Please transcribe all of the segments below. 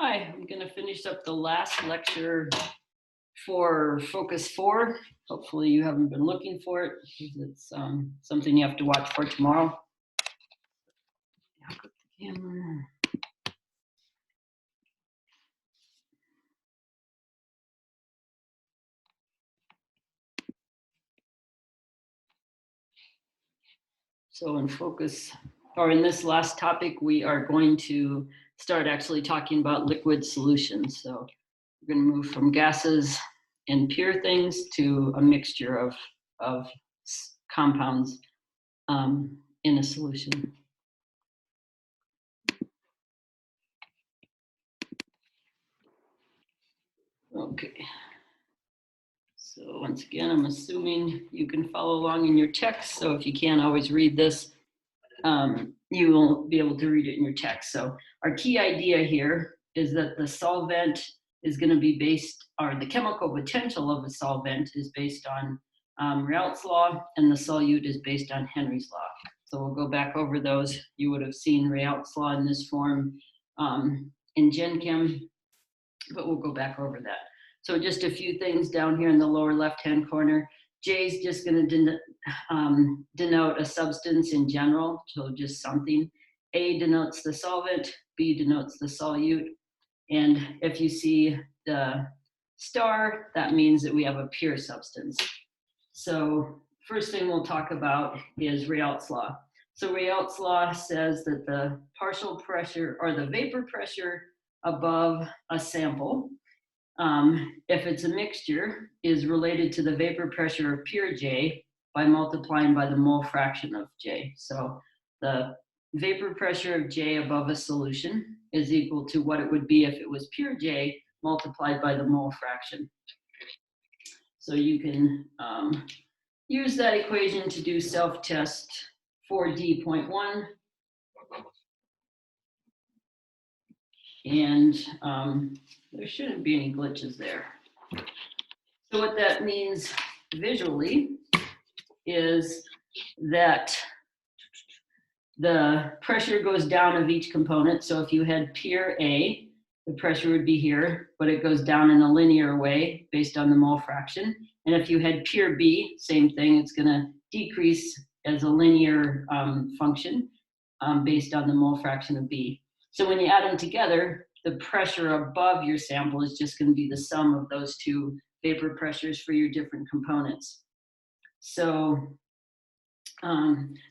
Hi, I'm going to finish up the last lecture for Focus 4. Hopefully you haven't been looking for it because it's something you have to watch for tomorrow. Camera. So in Focus, or in this last topic, we are going to start actually talking about liquid solutions. So we're going to move from gases and pure things to a mixture of compounds in a solution. Okay. So once again, I'm assuming you can follow along in your text. So if you can't always read this, you will be able to read it in your text. So our key idea here is that the solvent is going to be based, or the chemical potential of a solvent is based on Raoult's law, and the solute is based on Henry's law. So we'll go back over those. You would have seen Raoult's law in this form in Gen Chem, but we'll go back over that. So just a few things down here in the lower left-hand corner. J is just going to denote a substance in general, so just something. A denotes the solvent, B denotes the solute, and if you see the star, that means that we have a pure substance. So first thing we'll talk about is Raoult's law. So Raoult's law says that the partial pressure, or the vapor pressure above a sample, if it's a mixture, is related to the vapor pressure of pure J by multiplying by the mole fraction of J. So the vapor pressure of J above a solution is equal to what it would be if it was pure J multiplied by the mole fraction. So you can use that equation to do self-test 4D.1. And there shouldn't be any glitches there. So what that means visually is that the pressure goes down of each component. So if you had pure A, the pressure would be here, but it goes down in a linear way based on the mole fraction. And if you had pure B, same thing, it's going to decrease as a linear function based on the mole fraction of B. So when you add them together, the pressure above your sample is just going to be the sum of those two vapor pressures for your different components. So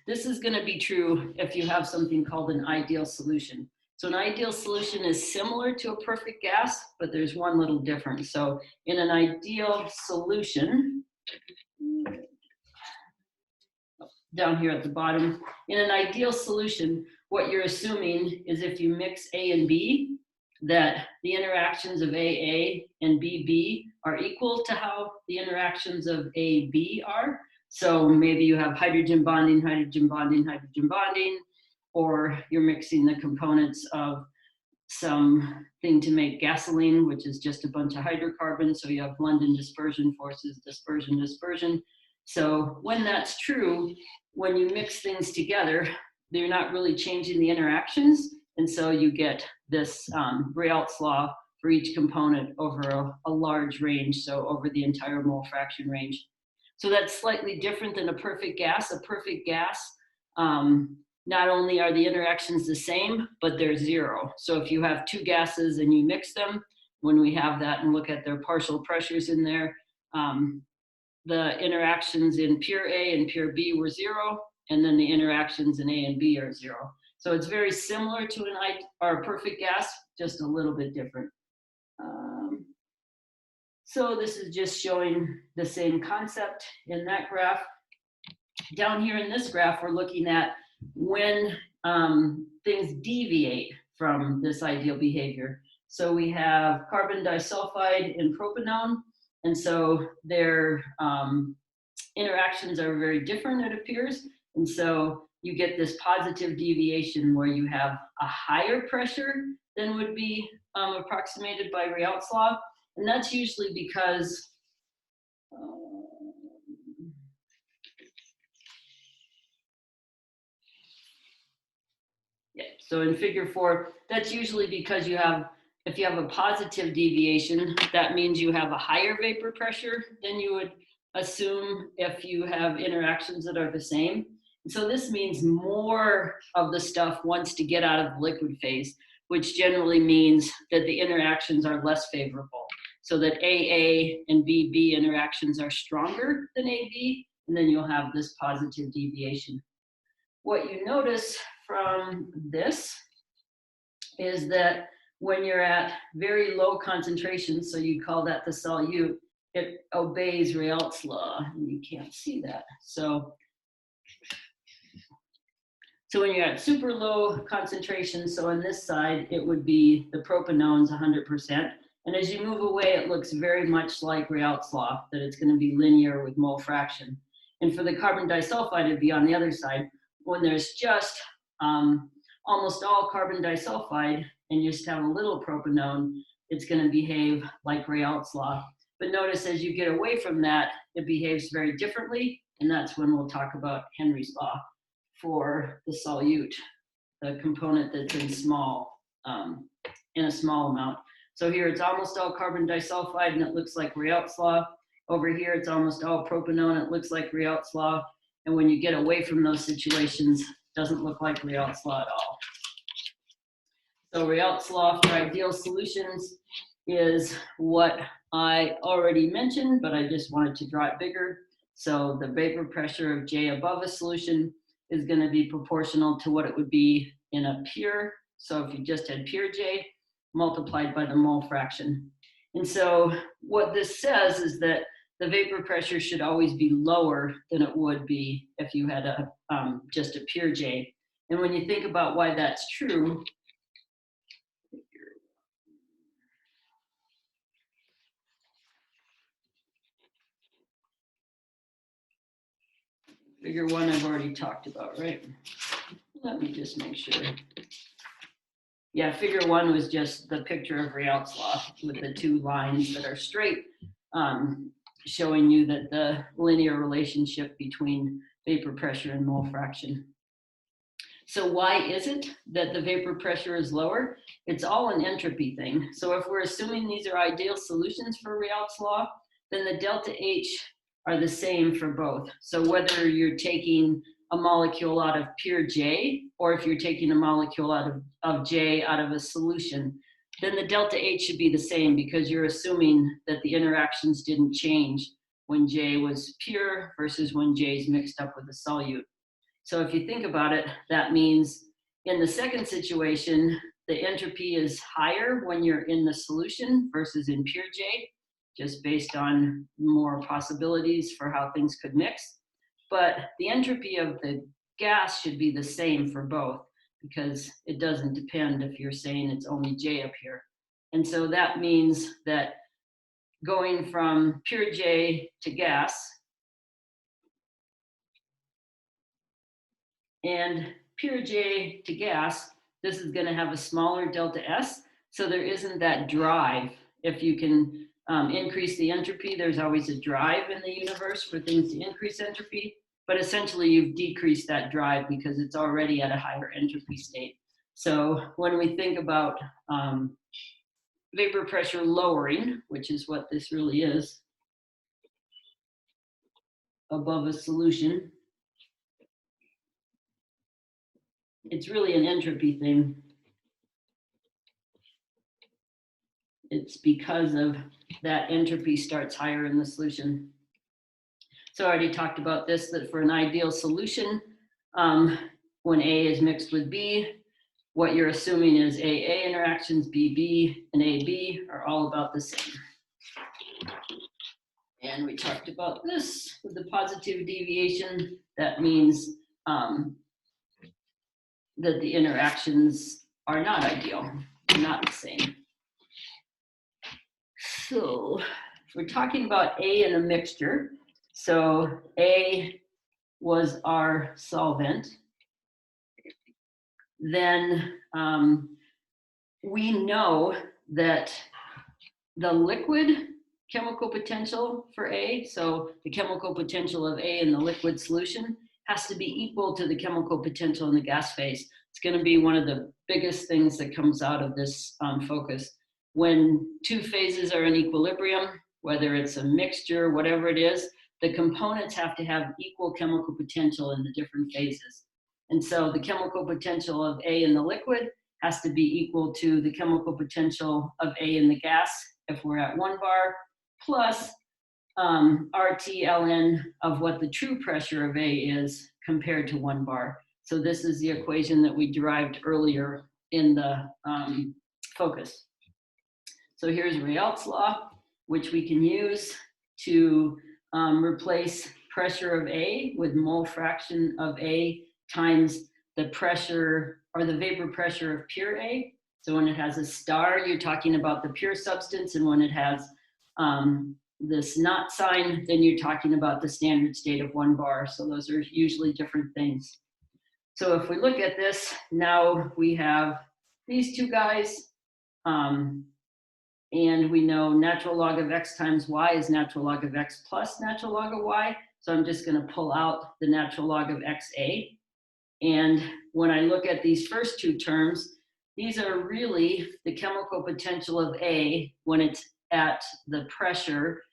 this is going to be true if you have something called an ideal solution. So an ideal solution is similar to a perfect gas, but there's one little difference. So in an ideal solution, down here at the bottom, in an ideal solution, what you're assuming is if you mix A and B, that the interactions of AA and BB are equal to how the interactions of AB are. So maybe you have hydrogen bonding, hydrogen bonding, hydrogen bonding, or you're mixing the components of something to make gasoline, which is just a bunch of hydrocarbons. So you have London dispersion forces, dispersion, dispersion. So when that's true, when you mix things together, they're not really changing the interactions. And so you get this Raoult's law for each component over a large range, so over the entire mole fraction range. So that's slightly different than a perfect gas. A perfect gas, not only are the interactions the same, but they're zero. So if you have two gases and you mix them, when we have that and look at their partial pressures in there, the interactions in pure A and pure B were zero, and then the interactions in A and B are zero. So it's very similar to a perfect gas, just a little bit different. So this is just showing the same concept in that graph. Down here in this graph, we're looking at when things deviate from this ideal behavior. So we have carbon disulfide and propanone, and so their interactions are very different, it appears. And so you get this positive deviation where you have a higher pressure than would be approximated by Raoult's law. And that's usually because so in figure 4, that's usually because you have, If you have a positive deviation, that means you have a higher vapor pressure than you would assume if you have interactions that are the same. So this means more of the stuff wants to get out of the liquid phase, which generally means that the interactions are less favorable. So that AA and BB interactions are stronger than AB, and then you'll have this positive deviation. What you notice from this is that when you're at very low concentrations, so you call that the solute, it obeys Réalt's law, and you can't see that. So when you're at super low concentration, so on this side, it would be the propanones 100%. And as you move away, it looks very much like Réalt's law, that it's going to be linear with mole fraction. And for the carbon disulfide, it'd be on the other side. When there's just almost all carbon disulfide and you just have a little propanone, it's going to behave like Réalt's law. But notice as you get away from that, it behaves very differently. And that's when we'll talk about Henry's law for the solute, the component that's in a small amount. So here it's almost all carbon disulfide and it looks like Réalt's law. Over here it's almost all propanone, it looks like Réalt's law. And when you get away from those situations, it doesn't look like Réalt's law at all. So Réalt's law for ideal solutions is what I already mentioned, but I just wanted to draw it bigger. So the vapor pressure of J above a solution is going to be proportional to what it would be in a pure. So if you just had pure J multiplied by the mole fraction. And so what this says is that the vapor pressure should always be lower than it would be if you had just a pure J. And when you think about why that's true, figure 1 I've already talked about, right? Let me just make sure. Yeah, figure 1 was just the picture of Réalt's law with the 2 lines that are straight, showing you that the linear relationship between vapor pressure and mole fraction. So why is it that the vapor pressure is lower? It's all an entropy thing. So if we're assuming these are ideal solutions for Réalt's law, then the delta H are the same for both. So whether you're taking a molecule out of pure J, or if you're taking a molecule out of J out of a solution, then the delta H should be the same because you're assuming that the interactions didn't change when J was pure versus when J is mixed up with a solute. So if you think about it, that means in the second situation, the entropy is higher when you're in the solution versus in pure J, just based on more possibilities for how things could mix. But the entropy of the gas should be the same for both because it doesn't depend if you're saying it's only J up here. And so that means that going from pure J to gas and pure J to gas, this is going to have a smaller delta S. So there isn't that drive. If you can increase the entropy, there's always a drive in the universe for things to increase entropy. But essentially, you've decreased that drive because it's already at a higher entropy state. So when we think about vapor pressure lowering, which is what this really is, above a solution, it's really an entropy thing. It's because of that entropy starts higher in the solution. So I already talked about this, that for an ideal solution, when A is mixed with B, what you're assuming is AA interactions, BB, and AB are all about the same. And we talked about this with the positive deviation. That means that the interactions are not ideal, not the same. So we're talking about A in a mixture. So A was our solvent. Then we know that the liquid chemical potential for A, so the chemical potential of A in the liquid solution, has to be equal to the chemical potential in the gas phase. It's going to be one of the biggest things that comes out of this focus. when two phases are in equilibrium, whether it's a mixture, whatever it is, the components have to have equal chemical potential in the different phases. And so the chemical potential of A in the liquid has to be equal to the chemical potential of A in the gas if we're at 1 bar, plus RT ln of what the true pressure of A is compared to 1 bar. So this is the equation that we derived earlier in the focus. So here's Réalt's law, which we can use to replace pressure of A with mole fraction of A times the pressure or the vapor pressure of pure A. So when it has a star, you're talking about the pure substance, and when it has this not sign, then you're talking about the standard state of 1 bar. So those are usually different things. So if we look at this, now we have these two guys, and we know natural log of x times y is natural log of x plus natural log of y. So I'm just going to pull out the natural log of xa. And when I look at these first two terms, these are really the chemical potential of A when it's at the pressure,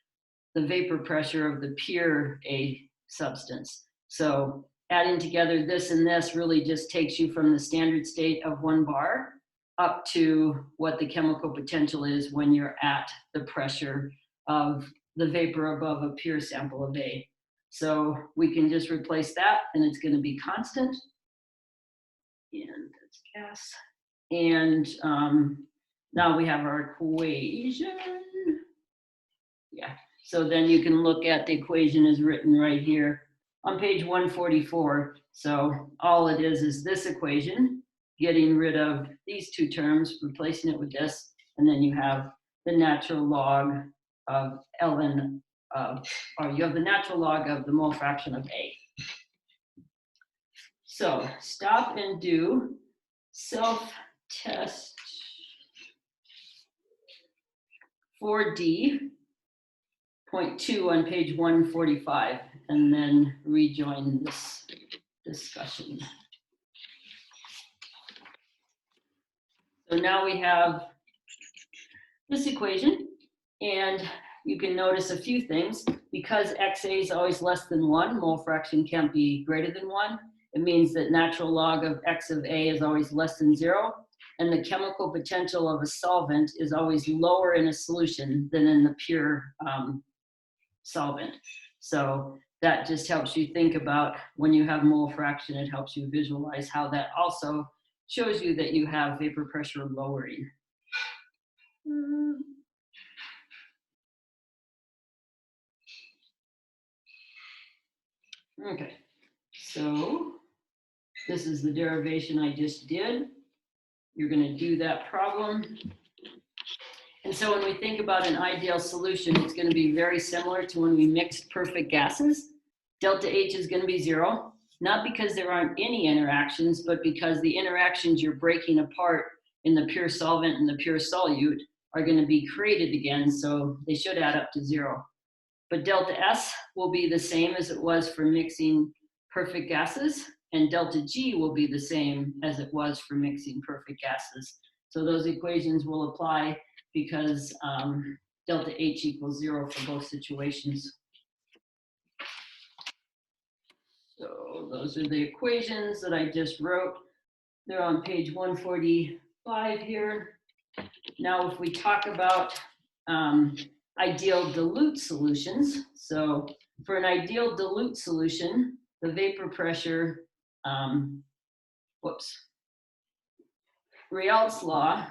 the vapor pressure of the pure A substance. So adding together this and this really just takes you from the standard state of 1 bar up to what the chemical potential is when you're at the pressure of the vapor above a pure sample of A. So we can just replace that, and it's going to be constant. And that's gas. And now we have our equation. Yeah, so then you can look at the equation is written right here on page 144. So all it is this equation, getting rid of these two terms, replacing it with this, and then you have the natural log of ln of, or you have the natural log of the mole fraction of A. So stop and do self-test for D, point 2 on page 145, and then rejoin this discussion. So now we have this equation, and you can notice a few things. Because XA is always less than 1, mole fraction can't be greater than 1. It means that natural log of X of A is always less than 0. And the chemical potential of a solvent is always lower in a solution than in the pure solvent. So that just helps you think about when you have mole fraction, it helps you visualize how that also shows you that you have vapor pressure lowering. Okay, so this is the derivation I just did. You're going to do that problem. And so when we think about an ideal solution, it's going to be very similar to when we mixed perfect gases. Delta H is going to be 0, not because there aren't any interactions, but because the interactions you're breaking apart in the pure solvent and the pure solute are going to be created again, so they should add up to 0. But delta S will be the same as it was for mixing perfect gases, and delta G will be the same as it was for mixing perfect gases. So those equations will apply because delta H equals 0 for both situations. So those are the equations that I just wrote. They're on page 145 here. Now if we talk about ideal dilute solutions, so for an ideal dilute solution, the vapor pressure, Réalt's law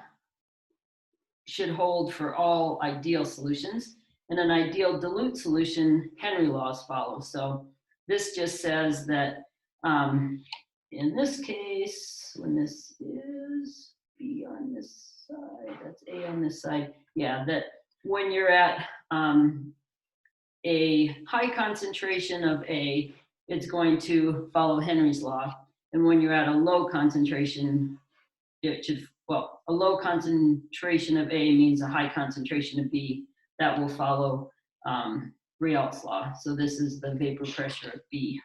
should hold for all ideal solutions. And an ideal dilute solution, Henry laws follow. So this just says that in this case, when this is B on this side, that's A on this side, yeah, that when you're at a high concentration of A, it's going to follow Henry's law. And when you're at a low concentration, it should, well, a low concentration of A means a high concentration of B. That will follow Réalt's law. So this is the vapor pressure of B.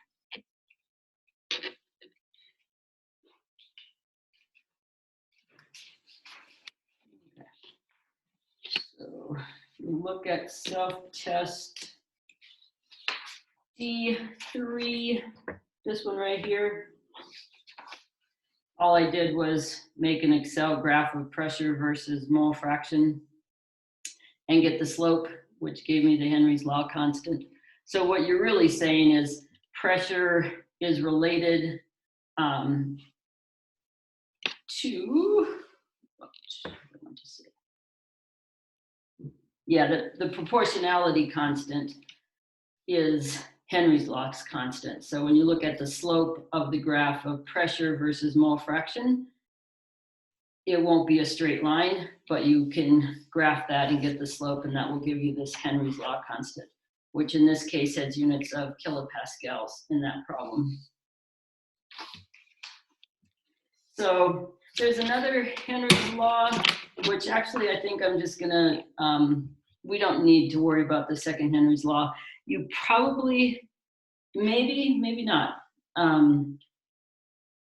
look at self-test D3, this one right here. All I did was make an Excel graph of pressure versus mole fraction and get the slope, which gave me the Henry's law constant. So what you're really saying is pressure is related to, yeah, the proportionality constant is Henry's law constant. So when you look at the slope of the graph of pressure versus mole fraction, it won't be a straight line, but you can graph that and get the slope, and that will give you this Henry's law constant, which in this case has units of kilopascals in that problem. So there's another Henry's law, which actually I think I'm just gonna, we don't need to worry about the second Henry's law. You probably, maybe not,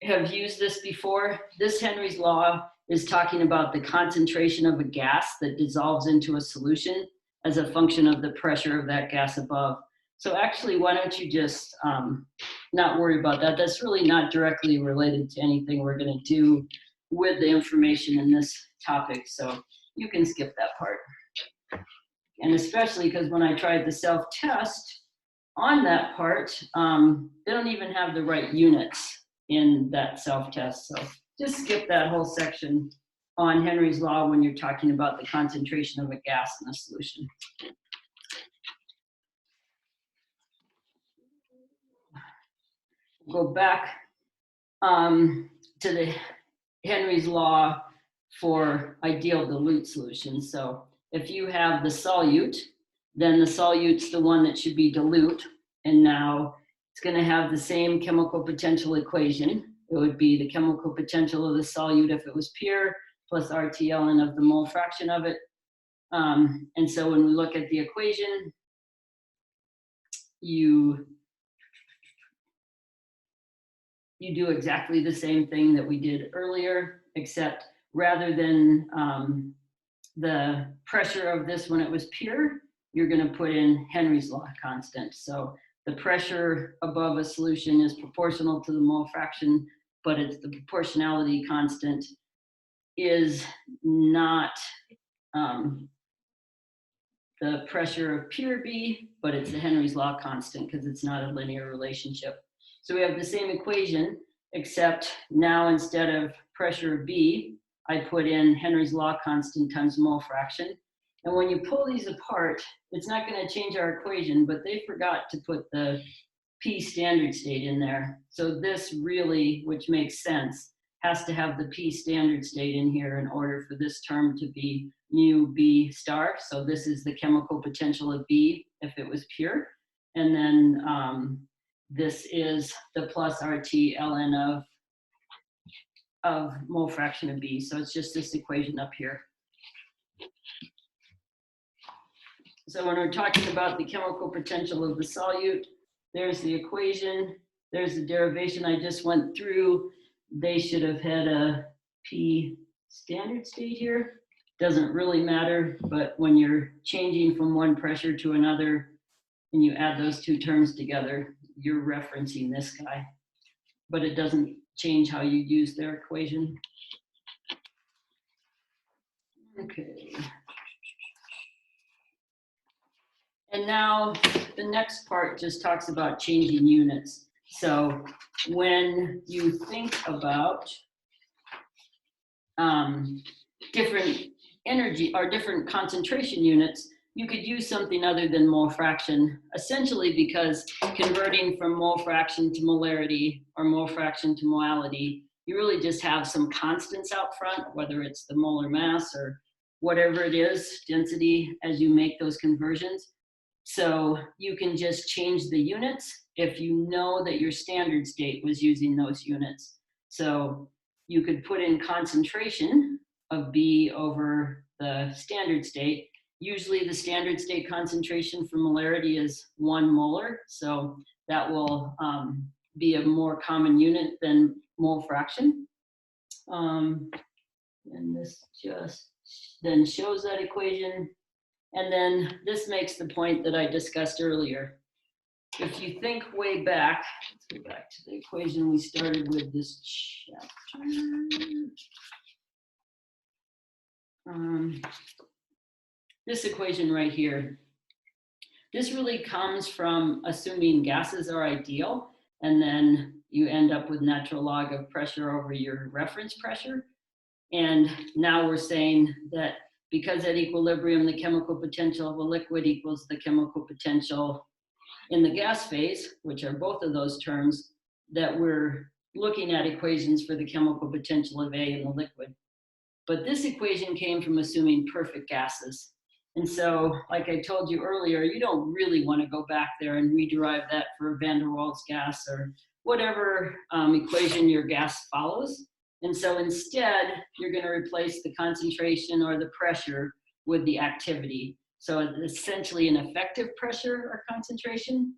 have used this before. This Henry's law is talking about the concentration of a gas that dissolves into a solution as a function of the pressure of that gas above. So actually, why don't you just not worry about that? That's really not directly related to anything we're going to do with the information in this topic. So you can skip that part. And especially because when I tried the self-test on that part, they don't even have the right units in that self-test. So just skip that whole section on Henry's law when you're talking about the concentration of a gas in a solution. Go back to the Henry's law for ideal dilute solutions. So if you have the solute, then the solute's the one that should be dilute. And now it's going to have the same chemical potential equation. It would be the chemical potential of the solute if it was pure, plus RT ln of the mole fraction of it. And so when we look at the equation, you do exactly the same thing that we did earlier, except rather than the pressure of this when it was pure, you're going to put in Henry's law constant. So the pressure above a solution is proportional to the mole fraction, but it's the proportionality constant is not the pressure of pure B, but it's the Henry's law constant because it's not a linear relationship. So we have the same equation, except now instead of pressure of B, I put in Henry's law constant times mole fraction. And when you pull these apart, it's not going to change our equation, but they forgot to put the P standard state in there. So this really, which makes sense, has to have the P standard state in here in order for this term to be mu B star. So this is the chemical potential of B if it was pure. And then this is the plus RT ln of mole fraction of B. So it's just this equation up here. So when we're talking about the chemical potential of the solute, there's the equation, there's the derivation I just went through. They should have had a P standard state here. Doesn't really matter, but when you're changing from one pressure to another and you add those two terms together, you're referencing this guy. But it doesn't change how you use their equation. Okay. And now the next part just talks about changing units. So when you think about different energy or different concentration units, you could use something other than mole fraction, essentially because converting from mole fraction to molarity or mole fraction to molality, you really just have some constants out front, whether it's the molar mass or whatever it is, density, as you make those conversions. So you can just change the units if you know that your standard state was using those units. So you could put in concentration of B over the standard state. Usually the standard state concentration for molarity is 1 molar. So that will be a more common unit than mole fraction. And this just then shows that equation. And then this makes the point that I discussed earlier. If you think way back, let's go back to the equation we started with this chapter. This equation right here, this really comes from assuming gases are ideal, and then you end up with natural log of pressure over your reference pressure. And now we're saying that because at equilibrium, the chemical potential of a liquid equals the chemical potential in the gas phase, which are both of those terms, that we're looking at equations for the chemical potential of A in the liquid. But this equation came from assuming perfect gases. And so, like I told you earlier, you don't really want to go back there and rederive that for van der Waals gas or whatever equation your gas follows. And so instead, you're going to replace the concentration or the pressure with the activity. So it's essentially an effective pressure or concentration,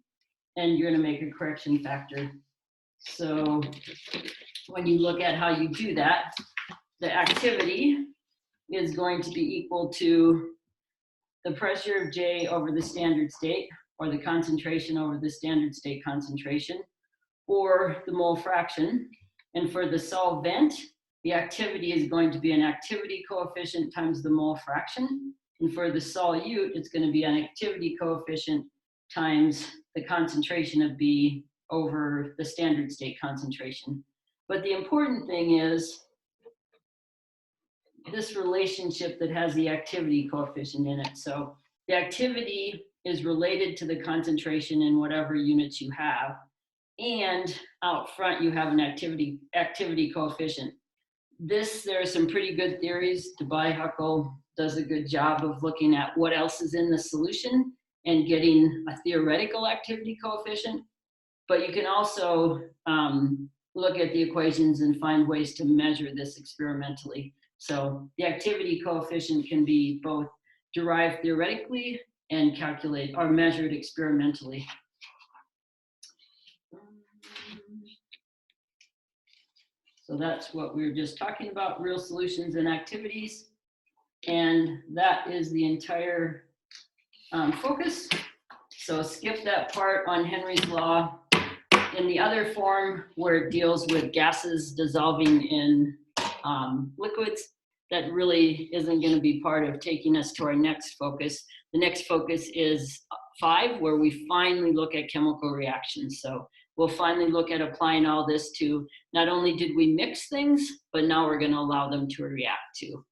and you're going to make a correction factor. So when you look at how you do that, the activity is going to be equal to the pressure of J over the standard state, or the concentration over the standard state concentration, or the mole fraction. And for the solvent, the activity is going to be an activity coefficient times the mole fraction. And for the solute, it's going to be an activity coefficient times the concentration of B over the standard state concentration. But the important thing is this relationship that has the activity coefficient in it. So the activity is related to the concentration in whatever units you have. And out front, you have an activity coefficient. There are some pretty good theories. Debye-Huckel does a good job of looking at what else is in the solution and getting a theoretical activity coefficient. But you can also look at the equations and find ways to measure this experimentally. So the activity coefficient can be both derived theoretically and calculated or measured experimentally. So that's what we were just talking about, real solutions and activities. And that is the entire focus. So skip that part on Henry's law. In the other form, where it deals with gases dissolving in liquids, that really isn't going to be part of taking us to our next focus. The next focus is 5, where we finally look at chemical reactions. So we'll finally look at applying all this to not only did we mix things, but now we're going to allow them to react too.